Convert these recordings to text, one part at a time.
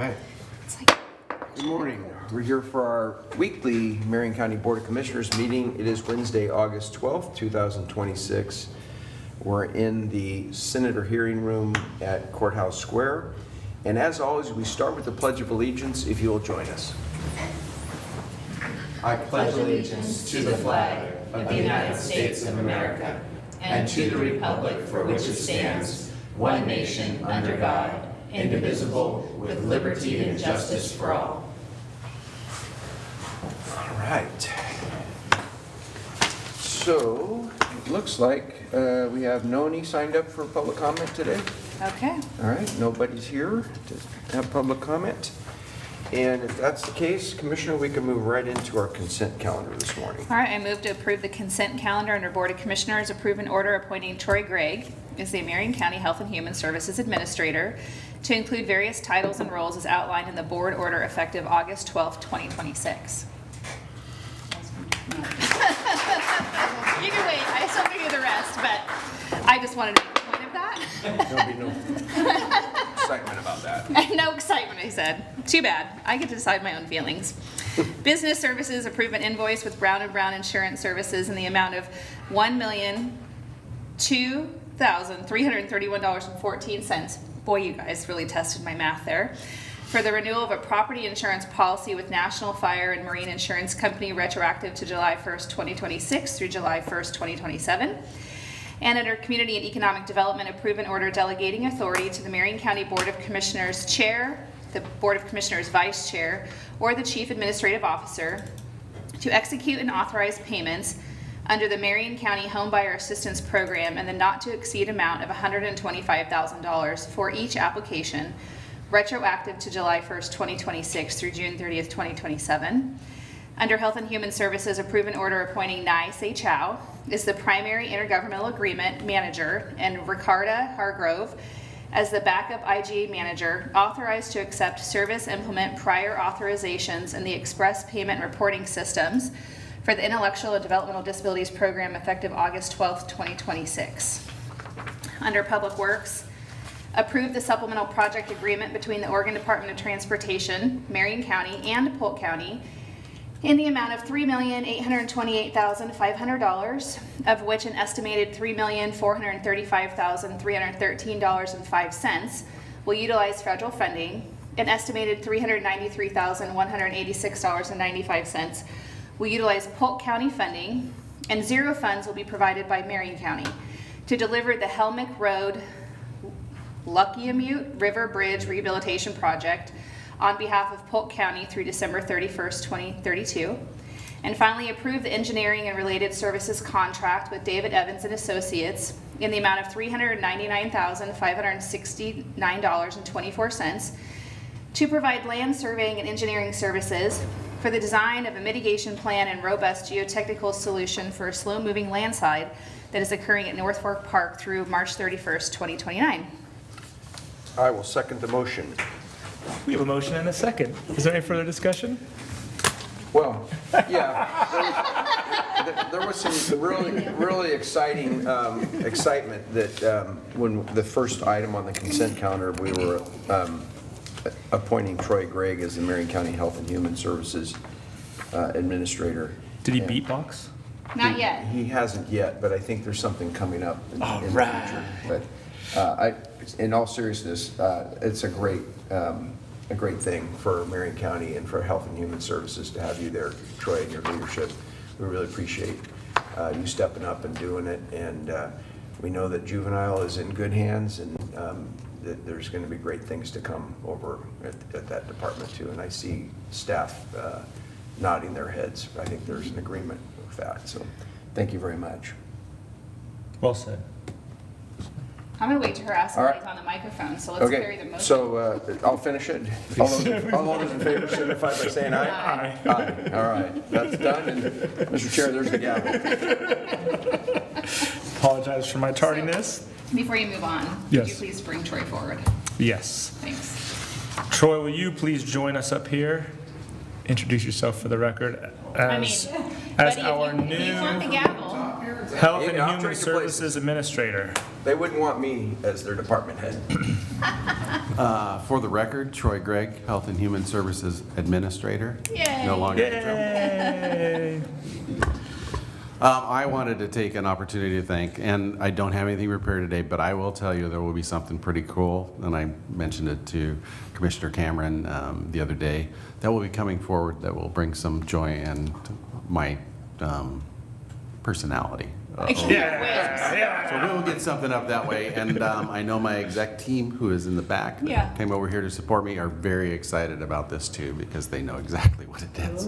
right. It's like, Good morning. We're here for our weekly Marion County Board of Commissioners meeting. It is Wednesday, August 12th, 2026. We're in the Senator hearing room at Courthouse Square. And as always, we start with the Pledge of Allegiance, if you will join us. I pledge allegiance to the flag of the United States of America and to the republic for which it stands, one nation under God, indivisible, with liberty and justice for all. All right. So, it looks like we have Noni signed up for public comment today. okay. All right, nobody's here to have public comment. And if that's the case, Commissioner, we can move right into our consent calendar this morning. All right, I move to approve the consent calendar under Board of Commissioners. Approve an order appointing Troy Gregg as the Marion County Health and Human Services Administrator to include various titles and roles as outlined in the board order effective August 12th, 2026. You can wait, I still give you the rest, but I just wanted to make a point of that. There'll be no excitement about that. No excitement, I said. Two bad. I get to decide my own feelings. Business Services approve an invoice with Brown & Brown Insurance Services in the amount of $1,002,331.14. Boy, you guys really tested my math there. For the renewal of a property insurance policy with National Fire and Marine Insurance Company retroactive to July 1st, 2026 through July 1st, 2027. And under Community and Economic Development, approve an order delegating authority to the Marion County Board of Commissioners Chair, the Board of Commissioners Vice Chair, or the Chief Administrative Officer to execute and authorize payments under the Marion County Homebuyer Assistance Program in the not to exceed amount of $125,000 for each application, retroactive to July 1st, 2026 through June 30th, 2027. Under Health and Human Services, approve an order appointing Nai Se Chow as the primary intergovernmental agreement manager and Ricarda Hargrove as the backup IGA manager, authorized to accept service, implement prior authorizations in the express payment reporting systems for the Intellectual and Developmental Disabilities Program effective August 12th, 2026. Under Public Works, approve the supplemental project agreement between the Oregon Department of Transportation, Marion County, and Polk County in the amount of $3,828,500, of which an estimated $3,435,313.05 will utilize federal funding, an estimated $393,186.95 will utilize Polk County funding, and zero funds will be provided by Marion County to deliver the Helmick Road Luckiamute River Bridge Rehabilitation Project on behalf of Polk County through December 31st, 2032. And finally, approve the engineering and related services contract with David Evans and Associates in the amount of $399,569.24 to provide land surveying and engineering services for the design of a mitigation plan and robust geotechnical solution for a slow-moving landslide that is occurring at North Fork Park through March 31st, 2029. I will second the motion. We have a motion and a second. Is there any further discussion? Well, yeah, there was some really exciting excitement that when the first item on the consent calendar, we were appointing Troy Gregg as the Marion County Health and Human Services Administrator. Did he beatbox? Not yet. He hasn't yet, but I think there's something coming up in the future. But in all seriousness, it's a great thing for Marion County and for Health and Human Services to have you there, Troy, and your leadership. We really appreciate you stepping up and doing it. And we know that juvenile is in good hands, and that there's going to be great things to come over at that department too. And I see staff nodding their heads. I think there's an agreement with that. So thank you very much. Well said. I'm going to wait to harass All right. somebody on the microphone, so let's carry the Okay, motion. so I'll finish it. All those in favor signify by saying aye. Aye. Aye. All right, that's done. And Mr. Chair, there's the gavel. Apologize for my tardiness. Before you move on, Yes. could you please bring Troy forward? Yes. Thanks. Troy, will you please join us up here? Introduce yourself for the record as buddy, our if you want the new gavel. Health and Yeah, I'll Human trade you places. Services Administrator. They wouldn't want me as their department head. For the record, Troy Gregg, Health and Human Services Administrator. Yay. No longer interim. Yay! I wanted to take an opportunity to thank, and I don't have anything prepared today, but I will tell you there will be something pretty cool, and I mentioned it to Commissioner Cameron the other day, that will be coming forward that will bring some joy and my personality. I can't wait. So we will get something up that way, and I know my exec team, who is in the back, that Yeah. came over here to support me, are very excited about this too, because they know exactly what it is.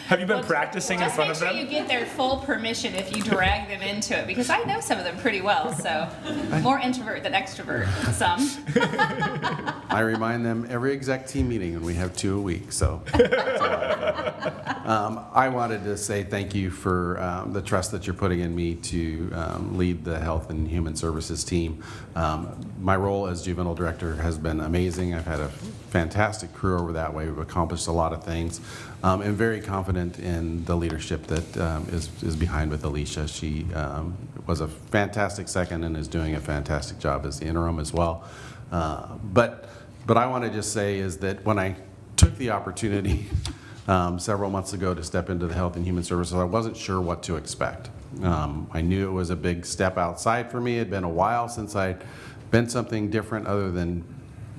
Have you been practicing in Just front make of sure them? you get their full permission if you drag them into it, because I know some of them pretty well, so more introvert than extrovert, some. I remind them every exec team meeting, and we have 2 a week, so. I wanted to say thank you for the trust that you're putting in me to lead the Health and Human Services team. My role as juvenile director has been amazing. I've had a fantastic crew over that way. We've accomplished a lot of things. I'm very confident in the leadership that is behind with Alicia. She was a fantastic second and is doing a fantastic job as the interim as well. But I want to just say is that when I took the opportunity several months ago to step into the Health and Human Services, I wasn't sure what to expect. I knew it was a big step outside for me. It had been a while since I'd been something different other than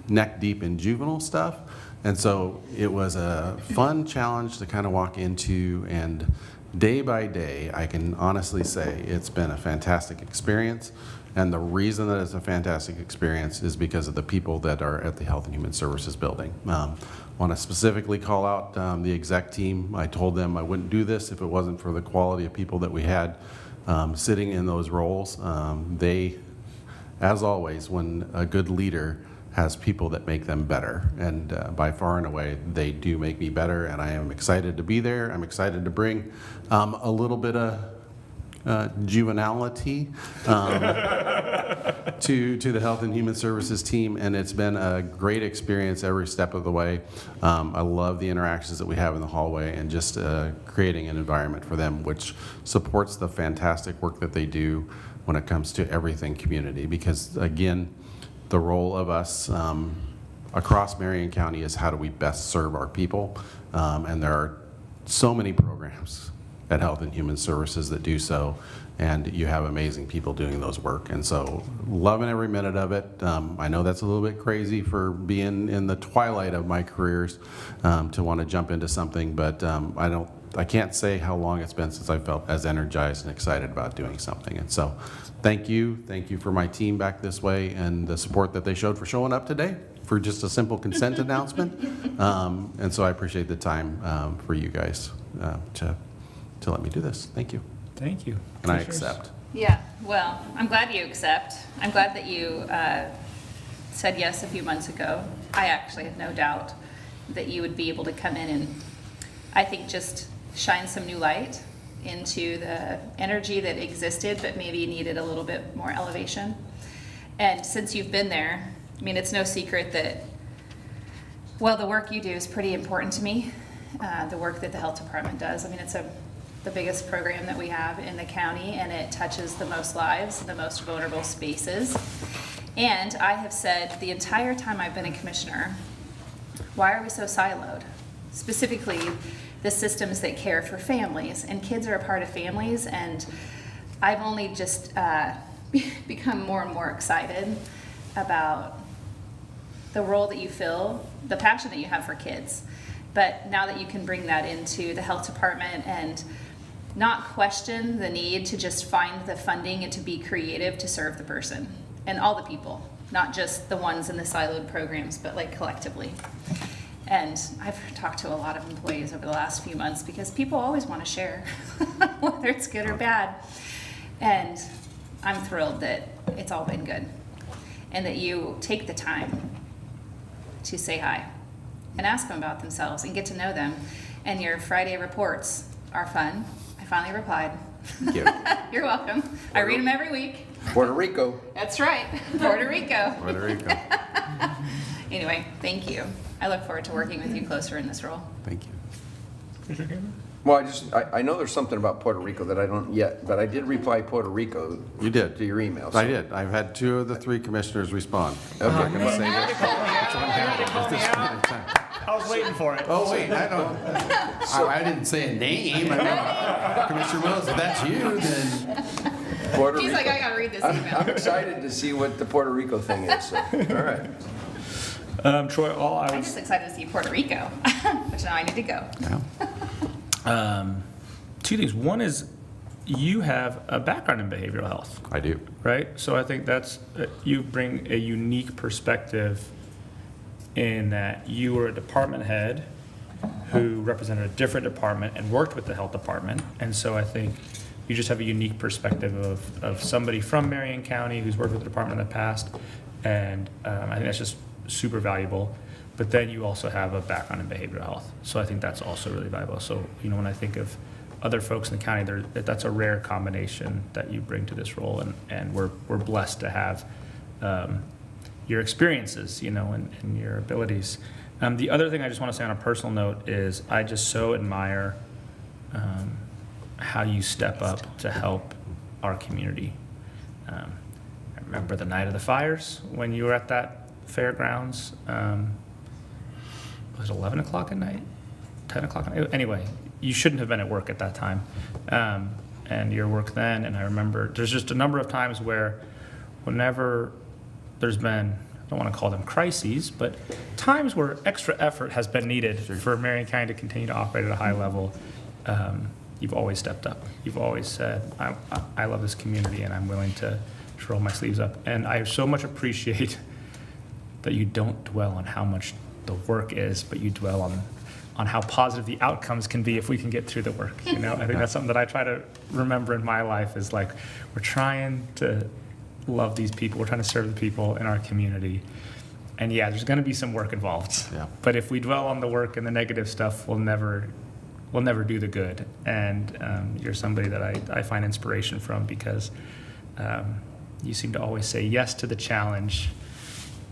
neck deep in juvenile stuff. And so it was a fun challenge to kind of walk into, and day by day, I can honestly say it's been a fantastic experience. And the reason that it's a fantastic experience is because of the people that are at the Health and Human Services building. I want to specifically call out the exec team. I told them I wouldn't do this if it wasn't for the quality of people that we had sitting in those roles. They, as always, when a good leader has people that make them better, and by far and away, they do make me better, and I am excited to be there. I'm excited to bring a little bit of juvenility to the Health and Human Services team, and it's been a great experience every step of the way. I love the interactions that we have in the hallway, and just creating an environment for them which supports the fantastic work that they do when it comes to everything community, because again, the role of us across Marion County is how do we best serve our people, and there are so many programs at Health and Human Services that do so, and you have amazing people doing those work, and so loving every minute of it. I know that's a little bit crazy for being in the twilight of my careers to want to jump into something, but I can't say how long it's been since I felt as energized and excited about doing something. And so thank you for my team back this way, and the support that they showed for showing up today for just a simple consent announcement. And so I appreciate the time for you guys to let me do this. Thank you. Thank you. And I Commissioners? accept. Yeah, well, I'm glad you accept. I'm glad that you said yes a few months ago. I actually have no doubt that you would be able to come in and, I think, just shine some new light into the energy that existed, but maybe needed a little bit more elevation. And since you've been there, I mean, it's no secret that, well, the work you do is pretty important to me. The work that the health department does. I mean, it's the biggest program that we have in the county, and it touches the most lives, the most vulnerable spaces. And I have said the entire time I've been a commissioner, why are we so siloed? Specifically, the systems that care for families, and kids are a part of families, and I've only just become more and more excited about the role that you fill, the passion that you have for kids. But now that you can bring that into the health department and not question the need to just find the funding and to be creative to serve the person and all the people, not just the ones in the siloed programs, but like collectively. And I've talked to a lot of employees over the last few months because people always want to share, whether it's good or bad. And I'm thrilled that it's all been good and that you take the time to say hi and ask them about themselves and get to know them. And your Friday reports are fun. I finally replied. Thank you. You're welcome. I read them every week. Puerto Rico. That's right, Puerto Rico. Puerto Rico. Anyway, thank you. I look forward to working with you closer in this role. Thank you. Commissioner Cameron? Well, I know there's something about Puerto Rico that I don't yet, but I did reply Puerto Rico. You did. To your email. I did. I've had 2 of the 3 commissioners respond. Okay. I'm not going to say that. I was waiting for it. Oh, wait, I didn't say a name. Commissioner Willis, if that's you, then. Puerto He's Rico. like, I gotta read this email. I'm excited to see what the Puerto Rico thing is. So, all right. Troy, I'm just excited to see Puerto Rico, which now I need to go. Yeah, 2 things. One is you have a background in behavioral health, I do. right? So I think that's, you bring a unique perspective in that you were a department head who represented a different department and worked with the health department. And so I think you just have a unique perspective of somebody from Marion County who's worked with the department in the past. And I think that's just super valuable. But then you also have a background in behavioral health. So I think that's also really valuable. So, when I think of other folks in the county, that's a rare combination that you bring to this role. And we're blessed to have your experiences, and your abilities. The other thing I just want to say on a personal note is I just so admire how you step up to help our community. I remember the night of the fires when you were at that fairgrounds. Was it 11 o'clock at night? 10 o'clock at night? Anyway, you shouldn't have been at work at that time. And your work then, and I remember there's just a number of times where whenever there's been, I don't want to call them crises, but times where extra effort has been needed for Marion County to continue to operate at a high level, you've always stepped up. You've always said, I love this community and I'm willing to roll my sleeves up. And I so much appreciate that you don't dwell on how much the work is, but you dwell on how positive the outcomes can be if we can get through the work. I think that's something that I try to remember in my life is like, we're trying to love these people. We're trying to serve the people in our community. And yeah, there's going to be some work involved. Yeah. But if we dwell on the work and the negative stuff, we'll never do the good. And you're somebody that I find inspiration from because you seem to always say yes to the challenge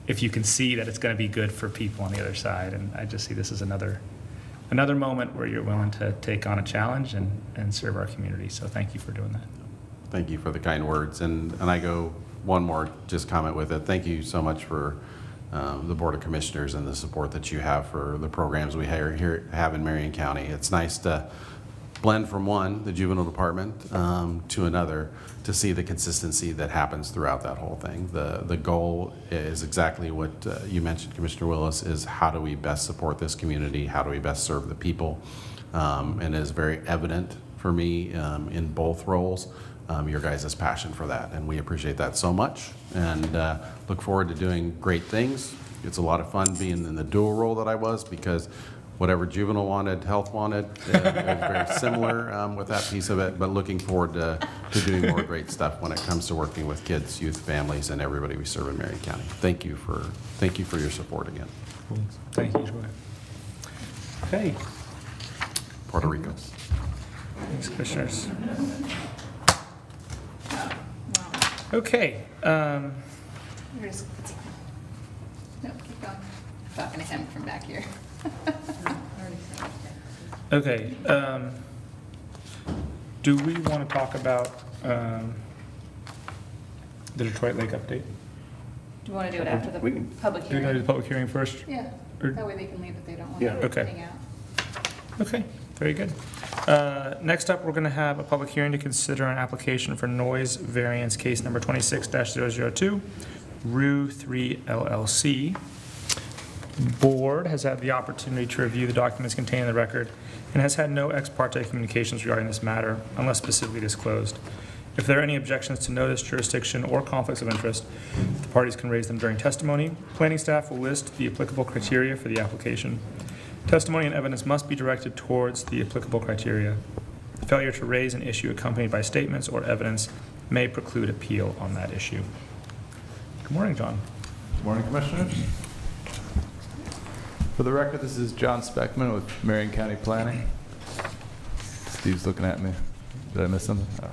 if you can see that it's going to be good for people on the other side. And I just see this as another moment where you're willing to take on a challenge and serve our community. So thank you for doing that. Thank you for the kind words. And I go one more just comment with it. Thank you so much for the Board of Commissioners and the support that you have for the programs we have in Marion County. It's nice to blend from the juvenile department, to another, to see the consistency that happens throughout that whole thing. The goal is exactly what you mentioned, Commissioner Willis, is how do we best support this community? How do we best serve the people? And it is very evident for me in both roles, your guys' passion for that. And we appreciate that so much and look forward to doing great things. It's a lot of fun being in the dual role that I was because whatever juvenile wanted, health wanted, it was very similar with that piece of it, but looking forward to doing more great stuff when it comes to working with kids, youth, families, and everybody we serve in Marion County. Thank you for your support again. Thank you, Joy. Okay. Puerto Rico. Thanks, commissioners. Well, Okay. we're just, nope, keep going. Talking to him from back here. Okay. Do we want to talk about the Detroit Lake update? Do you want to do it after the We can- public Do we go to hearing? the public hearing first? Yeah, Or- that way they can leave if they don't want Yeah. to Okay. hang out. Okay, very good. Next up, we're going to have a public hearing to consider an application for noise variance case number 26-002, Rue 3 LLC. Board has had the opportunity to review the documents contained in the record and has had no ex parte communications regarding this matter unless specifically disclosed. If there are any objections to notice, jurisdiction, or conflicts of interest, the parties can raise them during testimony. Planning staff will list the applicable criteria for the application. Testimony and evidence must be directed towards the applicable criteria. Failure to raise an issue accompanied by statements or evidence may preclude appeal on that issue. Good morning, John. Good morning, Commissioners. For the record, this is John Speckman with Marion County Planning. Steve's looking at me. Did I miss something? Oh.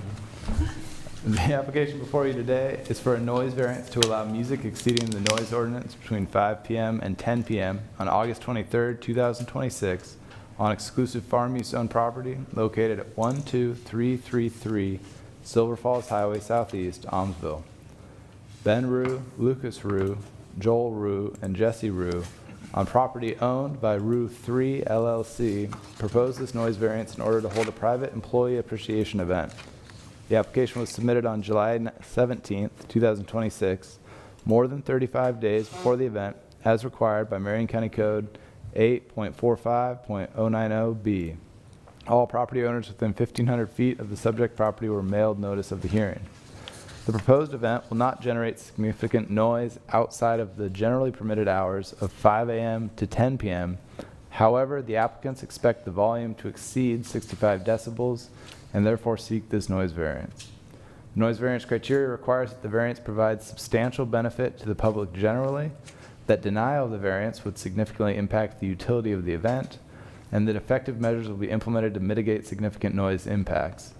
The application before you today is for a noise variance to allow music exceeding the noise ordinance between 5 p.m. and 10 p.m. on August 23rd, 2026 on exclusive farm use owned property located at 12333 Silver Falls Highway Southeast, Almsville. Ben Rue, Lucas Rue, Joel Rue, and Jesse Rue on property owned by Rue 3 LLC proposed this noise variance in order to hold a private employee appreciation event. The application was submitted on July 17th, 2026, more than 35 days before the event, as required by Marion County Code 8.45.090B. All property owners within 1,500 feet of the subject property were mailed notice of the hearing. The proposed event will not generate significant noise outside of the generally permitted hours of 5 a.m. to 10 p.m. However, the applicants expect the volume to exceed 65 decibels and therefore seek this noise variance. The noise variance criteria requires that the variance provides substantial benefit to the public generally, that denial of the variance would significantly impact the utility of the event, and that effective measures will be implemented to mitigate significant noise impacts.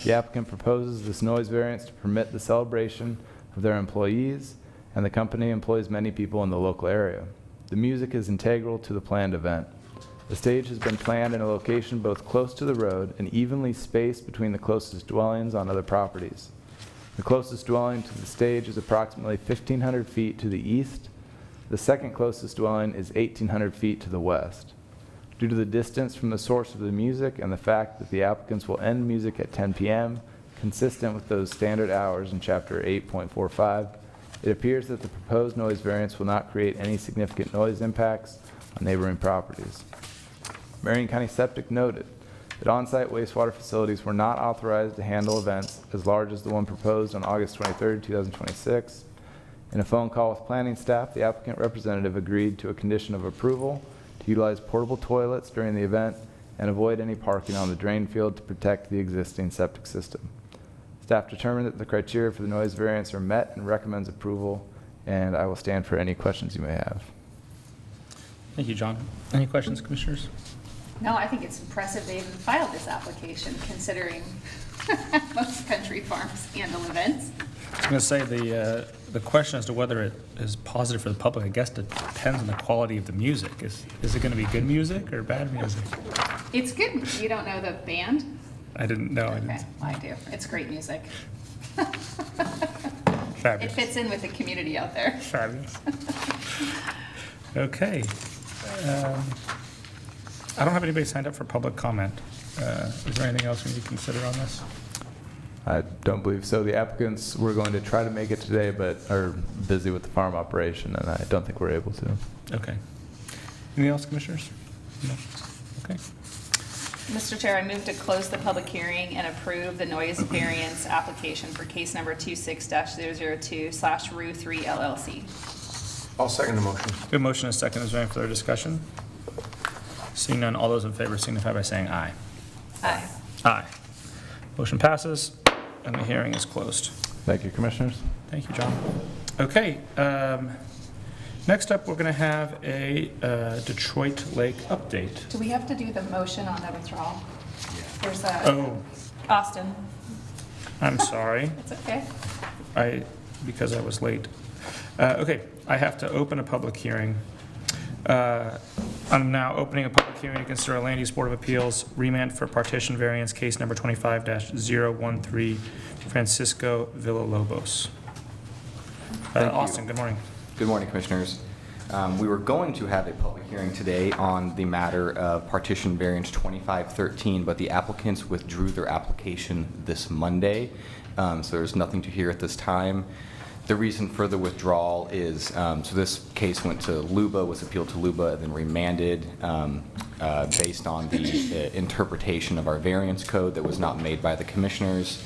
The applicant proposes this noise variance to permit the celebration of their employees, and the company employs many people in the local area. The music is integral to the planned event. The stage has been planned in a location both close to the road and evenly spaced between the closest dwellings on other properties. The closest dwelling to the stage is approximately 1,500 feet to the east. The second closest dwelling is 1,800 feet to the west. Due to the distance from the source of the music and the fact that the applicants will end music at 10 p.m., consistent with those standard hours in Chapter 8.45, it appears that the proposed noise variance will not create any significant noise impacts on neighboring properties. Marion County Septic noted that on-site wastewater facilities were not authorized to handle events as large as the one proposed on August 23, 2026. In a phone call with planning staff, the applicant representative agreed to a condition of approval to utilize portable toilets during the event and avoid any parking on the drain field to protect the existing septic system. Staff determined that the criteria for the noise variance are met and recommends approval, and I will stand for any questions you may have. Thank you, John. Any questions, commissioners? No, I think it's impressive they even filed this application considering most country farms handle events. I was going to say the question as to whether it is positive for the public, I guess, depends on the quality of the music. Is it going to be good music or bad music? It's good. You don't know the band? I didn't know. I Okay, didn't. well, I do. It's great music. It Fabulous. fits in with the community out there. Fabulous. Okay. I don't have anybody signed up for public comment. Is there anything else we need to consider on this? I don't believe so. The applicants were going to try to make it today, but are busy with the farm operation, and I don't think we're able to. Okay. Anything else, commissioners? No? Okay. Mr. Chair, I move to close the public hearing and approve the noise variance application for case number 26-002/Rue 3 LLC. I'll second the motion. We have a motion and a second. Is there any further discussion? Seeing none, all those in favor signify by saying aye. Aye. Aye. Motion passes, and the hearing is closed. Thank you, commissioners. Thank you, John. Okay, next up, we're going to have a Detroit Lake update. Do we have to do the motion on the withdrawal? There's Oh, Austin. I'm sorry. It's okay. Because I was late. Okay, I have to open a public hearing. I'm now opening a public hearing to consider a Land Use Board of Appeals remand for partition variance case number 25-013 Francisco Villalobos. Thank you. Austin, good morning. Good morning, Commissioners. We were going to have a public hearing today on the matter of partition variance 2513, but the applicants withdrew their application this Monday, so there's nothing to hear at this time. The reason for the withdrawal is, so this case went to LUBA, was appealed to LUBA, and then remanded based on the interpretation of our variance code that was not made by the Commissioners.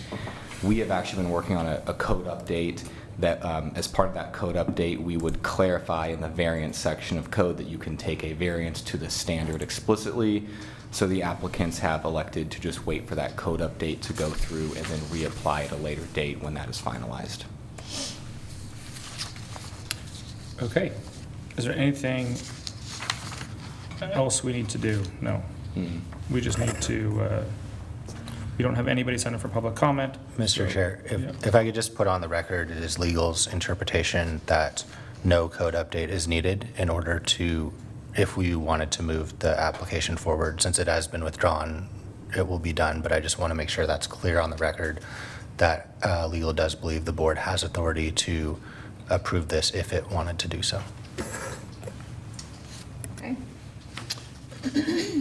We have actually been working on a code update that as part of that code update, we would clarify in the variance section of code that you can take a variance to the standard explicitly. So the applicants have elected to just wait for that code update to go through and then reapply at a later date when that is finalized. Okay. Is there anything else we need to do? No. We just need to, we don't have anybody signed up for public comment. Mr. So- Chair, Yeah. if I could just put on the record, it is legal's interpretation that no code update is needed in order to if we wanted to move the application forward, since it has been withdrawn, it will be done. But I just want to make sure that's clear on the record that legal does believe the board has authority to approve this if it wanted to do so. Okay.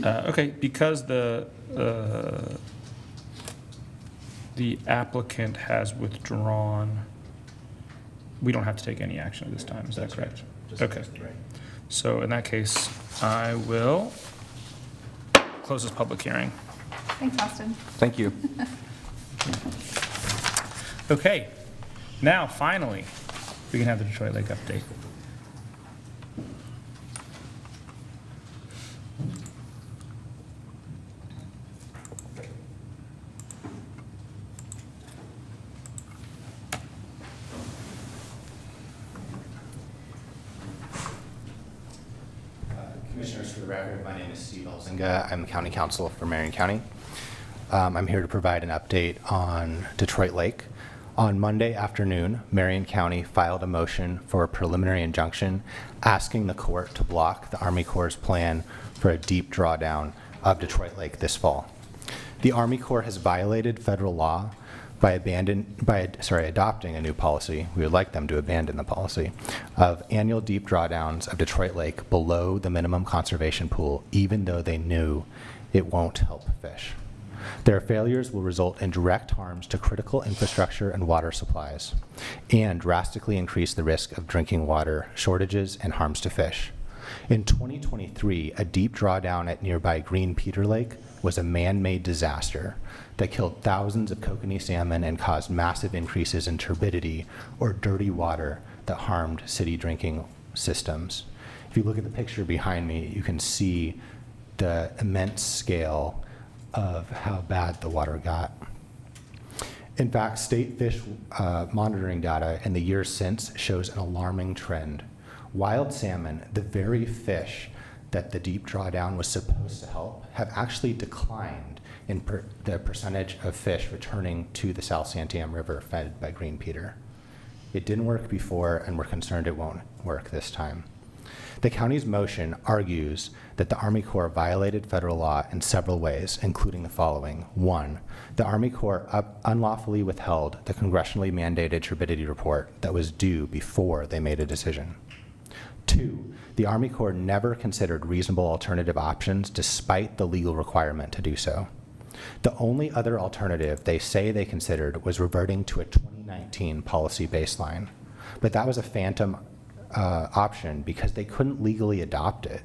Okay, because the applicant has withdrawn, we don't have to take any action at this time, is that correct? Okay. So in that case, I will close this public hearing. Thanks, Austin. Thank you. Okay, now finally, we can have the Detroit Lake update. Commissioners, for the record, my name is Steve Elzinga. I'm the County Counsel for Marion County. I'm here to provide an update on Detroit Lake. On Monday afternoon, Marion County filed a motion for a preliminary injunction asking the court to block the Army Corps' plan for a deep drawdown of Detroit Lake this fall. The Army Corps has violated federal law by adopting a new policy. We would like them to abandon the policy of annual deep drawdowns of Detroit Lake below the minimum conservation pool, even though they knew it won't help fish. Their failures will result in direct harms to critical infrastructure and water supplies, and drastically increase the risk of drinking water shortages and harms to fish. In 2023, a deep drawdown at nearby Green Peter Lake was a man-made disaster that killed thousands of kokanee salmon and caused massive increases in turbidity, or dirty water, that harmed city drinking systems. If you look at the picture behind me, you can see the immense scale of how bad the water got. In fact, state fish monitoring data in the years since shows an alarming trend. Wild salmon, the very fish that the deep drawdown was supposed to help, have actually declined in the percentage of fish returning to the South Santiam River fed by Green Peter. It didn't work before, and we're concerned it won't work this time. The county's motion argues that the Army Corps violated federal law in several ways, including the following. 1, the Army Corps unlawfully withheld the congressionally mandated turbidity report that was due before they made a decision. 2, the Army Corps never considered reasonable alternative options despite the legal requirement to do so. The only other alternative they say they considered was reverting to a 2019 policy baseline, but that was a phantom option because they couldn't legally adopt it.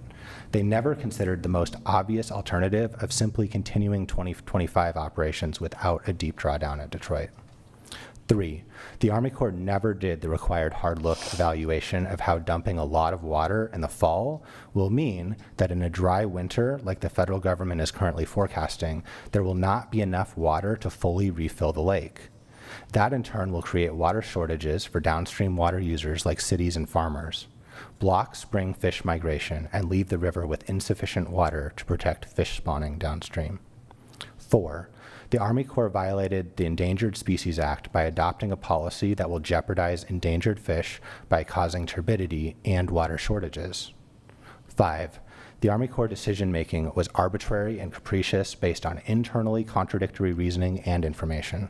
They never considered the most obvious alternative of simply continuing 2025 operations without a deep drawdown at Detroit. 3, the Army Corps never did the required hard look evaluation of how dumping a lot of water in the fall will mean that in a dry winter, like the federal government is currently forecasting, there will not be enough water to fully refill the lake. That in turn will create water shortages for downstream water users like cities and farmers, block spring fish migration, and leave the river with insufficient water to protect fish spawning downstream. 4, the Army Corps violated the Endangered Species Act by adopting a policy that will jeopardize endangered fish by causing turbidity and water shortages. 5, the Army Corps decision-making was arbitrary and capricious based on internally contradictory reasoning and information.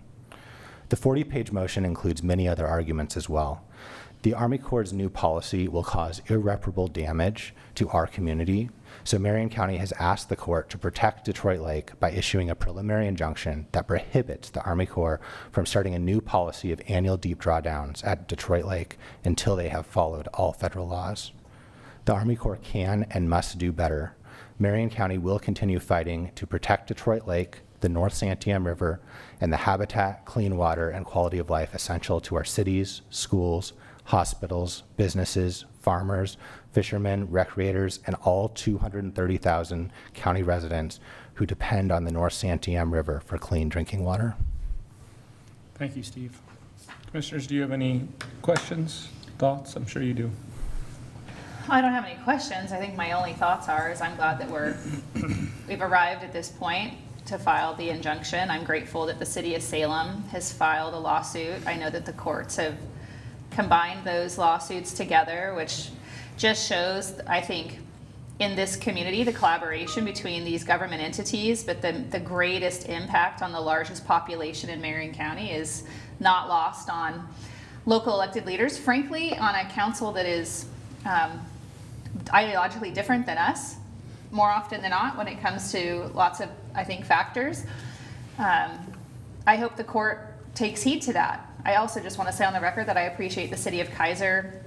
The 40-page motion includes many other arguments as well. The Army Corps' new policy will cause irreparable damage to our community, so Marion County has asked the court to protect Detroit Lake by issuing a preliminary injunction that prohibits the Army Corps from starting a new policy of annual deep drawdowns at Detroit Lake until they have followed all federal laws. The Army Corps can and must do better. Marion County will continue fighting to protect Detroit Lake, the North Santiam River, and the habitat, clean water, and quality of life essential to our cities, schools, hospitals, businesses, farmers, fishermen, recreators, and all 230,000 county residents who depend on the North Santiam River for clean drinking water. Thank you, Steve. Commissioners, do you have any questions, thoughts? I'm sure you do. I don't have any questions. I think my only thoughts is I'm glad that we've arrived at this point to file the injunction. I'm grateful that the city of Salem has filed a lawsuit. I know that the courts have combined those lawsuits together, which just shows, I think, in this community, the collaboration between these government entities, but the greatest impact on the largest population in Marion County is not lost on local elected leaders, frankly, on a council that is ideologically different than us, more often than not, when it comes to lots of, I think, factors. I hope the court takes heed to that. I also just want to say on the record that I appreciate the city of Kaiser,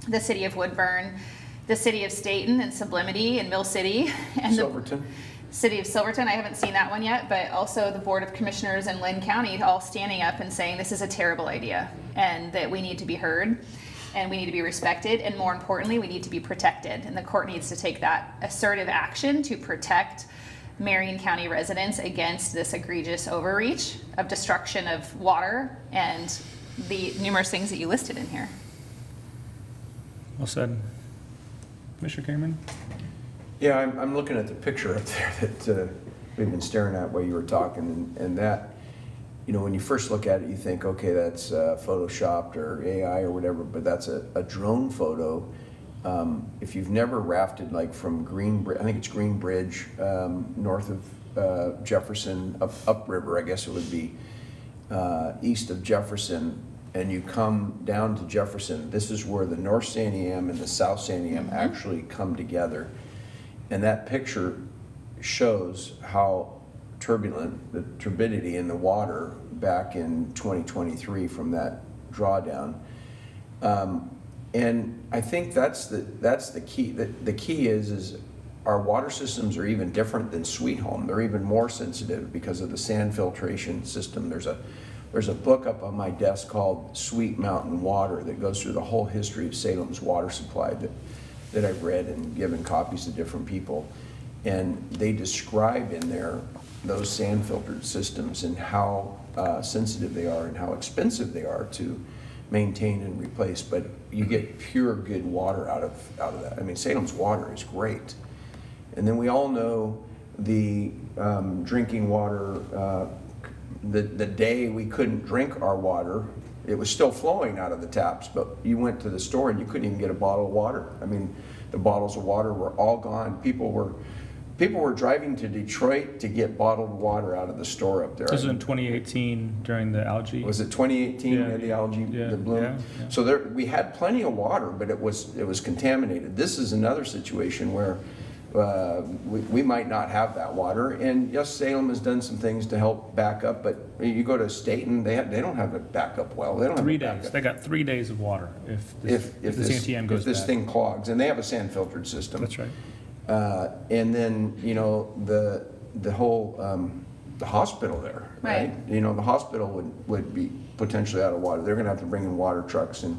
the city of Woodburn, the city of Stayton and Sublimity and Mill City, and Silverton. the city of Silverton. I haven't seen that one yet, but also the Board of Commissioners in Lynn County all standing up and saying this is a terrible idea and that we need to be heard and we need to be respected, and more importantly, we need to be protected. And the court needs to take that assertive action to protect Marion County residents against this egregious overreach of destruction of water and the numerous things that you listed in here. Well said. Commissioner Cameron? Yeah, I'm looking at the picture up there that we've been staring at while you were talking, and that, you know, when you first look at it, you think, okay, that's photoshopped or AI or whatever, but that's a drone photo. If you've never rafted, like from I think it's Green Bridge, north of Jefferson, upriver, I guess it would be, east of Jefferson, and you come down to Jefferson, this is where the North Santiam and the South Santiam actually come together. And that picture shows how turbulent the turbidity in the water back in 2023 from that drawdown. And I think that's the key. The key is our water systems are even different than Sweet Home. They're even more sensitive because of the sand filtration system. There's a book up on my desk called Sweet Mountain Water that goes through the whole history of Salem's water supply that I've read and given copies to different people. And they describe in there those sand filtered systems and how sensitive they are and how expensive they are to maintain and replace. But you get pure good water out of that. I mean, Salem's water is great. And then we all know the drinking water, the day we couldn't drink our water, it was still flowing out of the taps, but you went to the store and you couldn't even get a bottle of water. I mean, the bottles of water were all gone. People were driving to Detroit to get bottled water out of the store up there. This was in 2018 during the algae. Was it 2018 Yeah. the algae, Yeah, the bloom? yeah. So we had plenty of water, but it was contaminated. This is another situation where we might not have that water. And yes, Salem has done some things to help back up, but you go to Stayton, they don't have a backup well. They don't have 3 a days. backup. They got 3 days of water if the this, CNTM goes if this bad. thing clogs, and they have a sand filtered system. That's right. And then, you know, the whole, the hospital there, right? Right. You know, the hospital would be potentially out of water. They're gonna have to bring in water trucks, and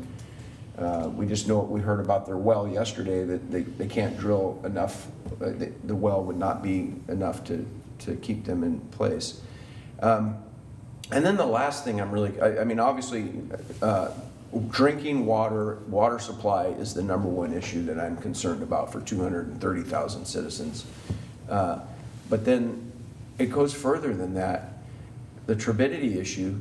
we just know, we heard about their well yesterday, that they can't drill enough. The well would not be enough to keep them in place. And then the last thing I mean, obviously, drinking water supply is the #1 issue that I'm concerned about for 230,000 citizens. But then it goes further than that, the turbidity issue.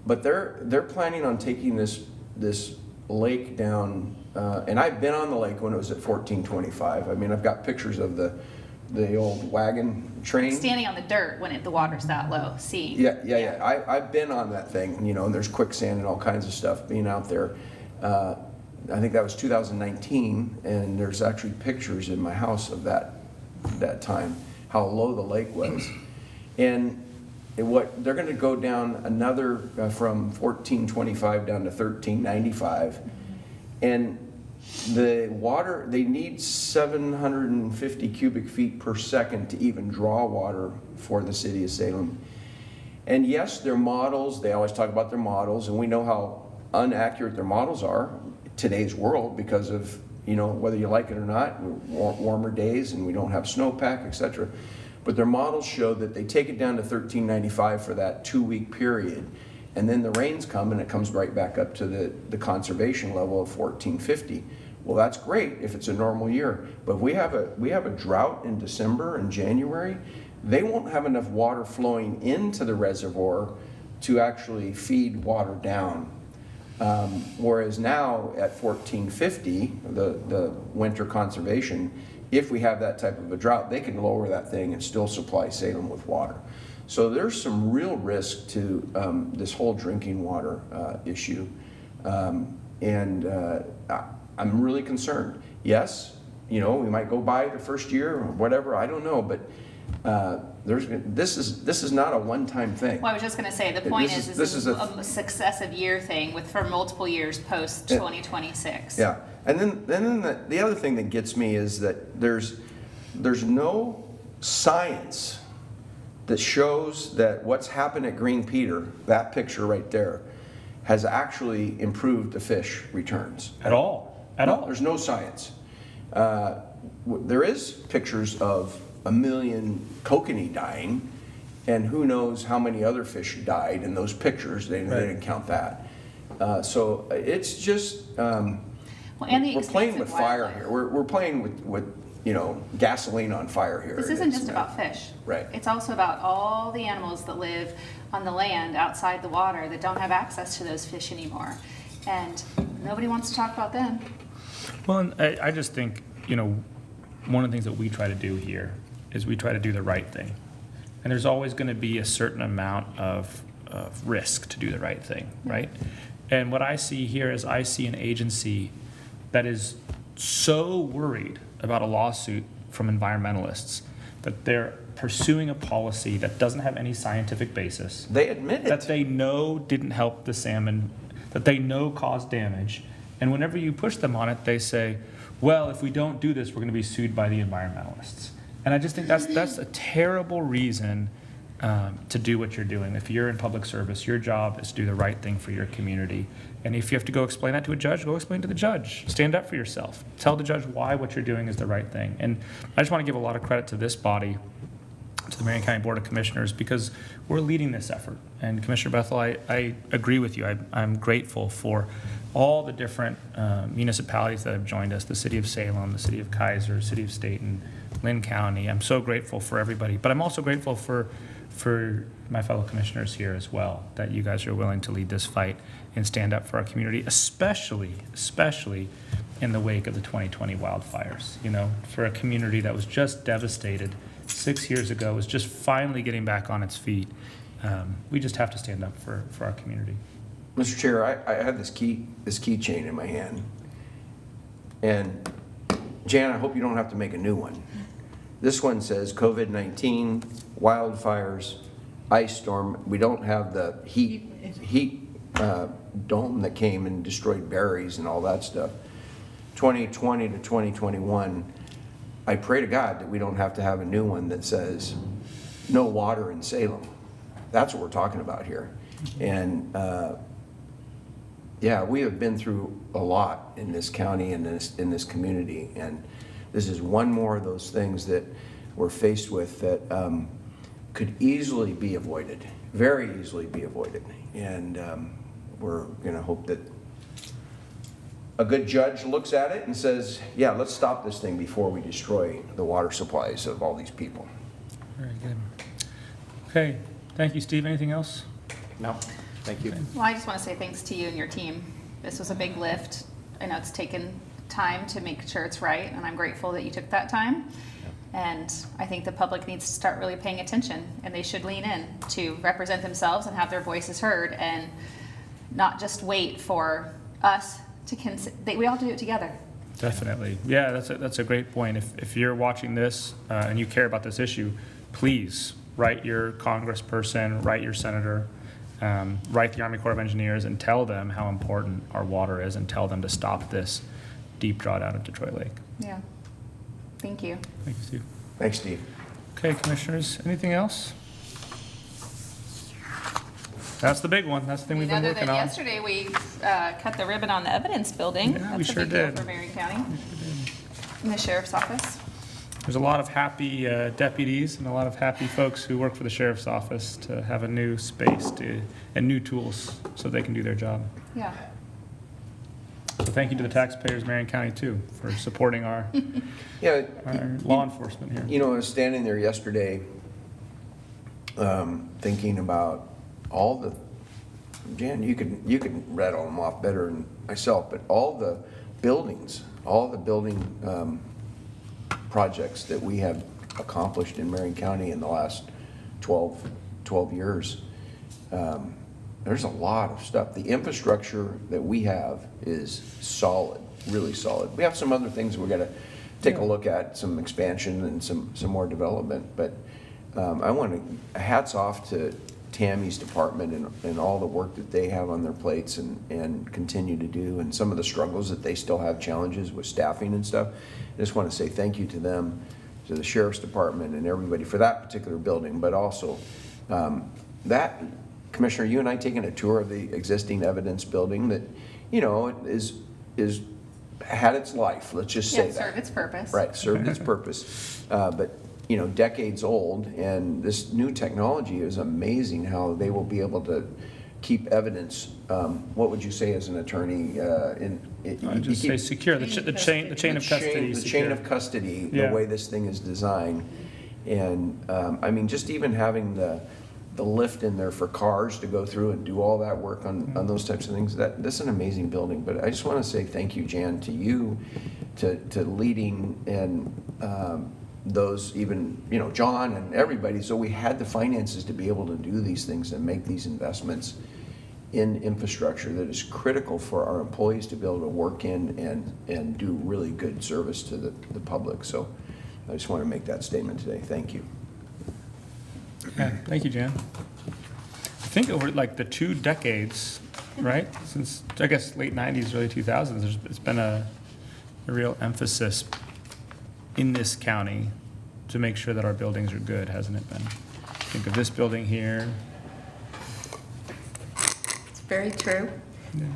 But they're planning on taking this lake down, and I've been on the lake when it was at 1425. I mean, I've got pictures of the old wagon train. Standing on the dirt when the water's that low, seeing. Yeah. I've been on that thing, you know, and there's quicksand and all kinds of stuff being out there. I think that was 2019, and there's actually pictures in my house of that time, how low the lake was. And they're going to go down another from 1425 down to 1395, and the water, they need 750 cubic feet per second to even draw water for the city of Salem. And yes, their models, they always talk about their models, and we know how inaccurate their models are in today's world because of, you know, whether you like it or not, warmer days and we don't have snowpack, etc. But their models show that they take it down to 1395 for that 2-week period, and then the rains come and it comes right back up to the conservation level of 1450. Well, that's great if it's a normal year, but if we have a drought in December and January, they won't have enough water flowing into the reservoir to actually feed water down. Whereas now at 1450, the winter conservation, if we have that type of a drought, they can lower that thing and still supply Salem with water. So there's some real risk to this whole drinking water issue. I'm really concerned. Yes, we might go by the first year or whatever, I don't know, but this is not a one-time thing. Well, I was just going to say, the point This is a successive year thing for multiple years post 2026. Yeah, and then the other thing that gets me is that there's no science that shows that what's happened at Green Peter, that picture right there, has actually improved the fish returns. At all. There's no science. There is pictures of 1 million kokanee dying, and who knows how many other fish died in those pictures. They didn't count that. So it's just, and we're playing with fire here. We're playing with gasoline on fire here. This isn't just about fish. Right. It's also about all the animals that live on the land outside the water that don't have access to those fish anymore. And nobody wants to talk about them. Well, and I just think, one of the things that we try to do here is we try to do the right thing. And there's always going to be a certain amount of risk to do the right thing, right? And what I see here is I see an agency that is so worried about a lawsuit from environmentalists that they're pursuing a policy that doesn't have any scientific basis. They admit it. That they know didn't help the salmon, that they know caused damage. And whenever you push them on it, they say, well, if we don't do this, we're going to be sued by the environmentalists. And I just think that's a terrible reason to do what you're doing. If you're in public service, your job is to do the right thing for your community. And if you have to go explain that to a judge, go explain to the judge. Stand up for yourself. Tell the judge why what you're doing is the right thing. And I just want to give a lot of credit to this body, to the Marion County Board of Commissioners, because we're leading this effort. And Commissioner Bethel, I agree with you. I'm grateful for all the different municipalities that have joined us, the city of Salem, the city of Kaiser, city of Staten, Lynn County. I'm so grateful for everybody. But I'm also grateful for my fellow commissioners here as well, that you guys are willing to lead this fight and stand up for our community, especially in the wake of the 2020 wildfires. For a community that was just devastated 6 years ago, was just finally getting back on its feet. We just have to stand up for our community. Mr. Chair, I have this keychain in my hand, and Jan, I hope you don't have to make a new one. This one says COVID-19, wildfires, ice storm. We don't have the heat dome that came and destroyed berries and all that stuff. 2020 to 2021. I pray to God that we don't have to have a new one that says no water in Salem. That's what we're talking about here. And yeah, we have been through a lot in this county and in this community, and this is one more of those things that we're faced with that could easily be avoided, very easily be avoided. And we're going to hope that a good judge looks at it and says, yeah, let's stop this thing before we destroy the water supplies of all these people. Very good. Okay, thank you, Steve. Anything else? No, thank you. Well, I just want to say thanks to you and your team. This was a big lift. I know it's taken time to make sure it's right, and I'm grateful that you took that time. And I think the public needs to start really paying attention, and they should lean in to represent themselves and have their voices heard, and not just wait for us to we all do it together. Definitely. Yeah, that's a great point. If you're watching this and you care about this issue, please write your congressperson, write your senator, write the Army Corps of Engineers, and tell them how important our water is, and tell them to stop this deep drought out of Detroit Lake. Yeah. Thank you. Thank you, Steve. Thanks, Steve. Okay, commissioners, anything else? That's the big one. That's the thing we've been Other working than on. yesterday, we cut the ribbon on the evidence building. Yeah, That's we a sure big deal did. for Marion County. In the sheriff's office. There's a lot of happy deputies and a lot of happy folks who work for the sheriff's office to have a new space and new tools so they can do their job. Yeah. So thank you to the taxpayers of Marion County too for supporting our law enforcement here. I was standing there yesterday thinking about all the, Jan, you could rattle them off better than myself, but all the building projects that we have accomplished in Marion County in the last 12 years. There's a lot of stuff. The infrastructure that we have is solid, really solid. We have some other things we're gonna take a look at, some expansion and some more development, but I want to, hats off to Tammy's department and all the work that they have on their plates and continue to do, and some of the struggles that they still have, challenges with staffing and stuff. I just want to say thank you to them, to the sheriff's department and everybody for that particular building, but also that, Commissioner, you and I taking a tour of the existing evidence building that, you know, is had its life, let's just say that. Served its purpose. Right, served its purpose. But, you know, decades old, and this new technology is amazing how they will be able to keep evidence. What would you say as an attorney? I just say secure, the chain of custody. The chain of custody, Yeah. the way this thing is designed. And, I mean, just even having the lift in there for cars to go through and do all that work on those types of things, that's an amazing building. But I just want to say thank you, Jan, to you, to leading and those even, you know, John and everybody. So we had the finances to be able to do these things and make these investments in infrastructure that is critical for our employees to be able to work in and do really good service to the public. So I just want to make that statement today. Thank you. Yeah, thank you, Jan. I think over like the 2 decades, right, since I guess late 90s, early 2000s, it's been a real emphasis in this county to make sure that our buildings are good, hasn't it been? Think of this building here. It's very true.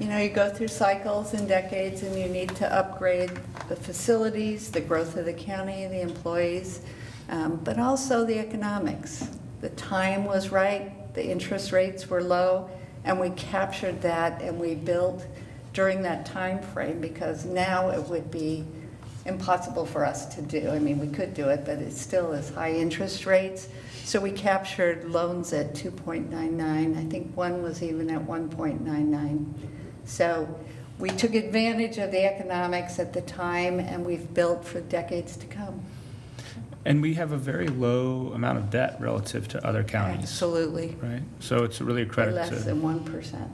You know, you go through cycles and decades, and you need to upgrade the facilities, the growth of the county, the employees, but also the economics. The time was right, the interest rates were low, and we captured that and we built during that time frame, because now it would be impossible for us to do. I mean, we could do it, but it still is high interest rates. So we captured loans at 2.99. I think one was even at 1.99. So we took advantage of the economics at the time, and we've built for decades to come. And we have a very low amount of debt relative to other counties. Absolutely. Right? So it's really a credit Less to. than 1%.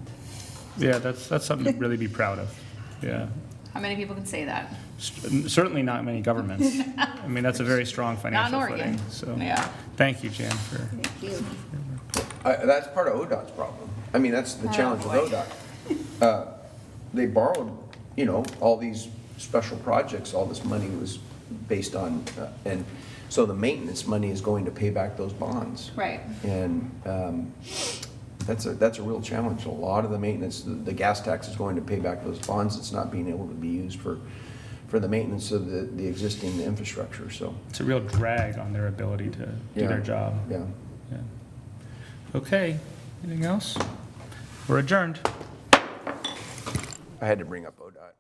Yeah, that's something to really be proud of. Yeah. How many people can say that? Certainly not many governments. I mean, that's a very strong financial Not in Oregon. footing. So Yeah. thank you, Jan, for. Thank you. That's part of ODOT's problem. I mean, that's the challenge with ODOT. They borrowed, you know, all these special projects, all this money was based on, and so the maintenance money is going to pay back those bonds. Right. And that's a real challenge. A lot of the maintenance, the gas tax is going to pay back those bonds. It's not being able to be used for the maintenance of the existing infrastructure, so. It's a real drag on their ability to do Yeah. their job. Yeah. Yeah. Okay, anything else? We're adjourned. I had to bring up ODOT.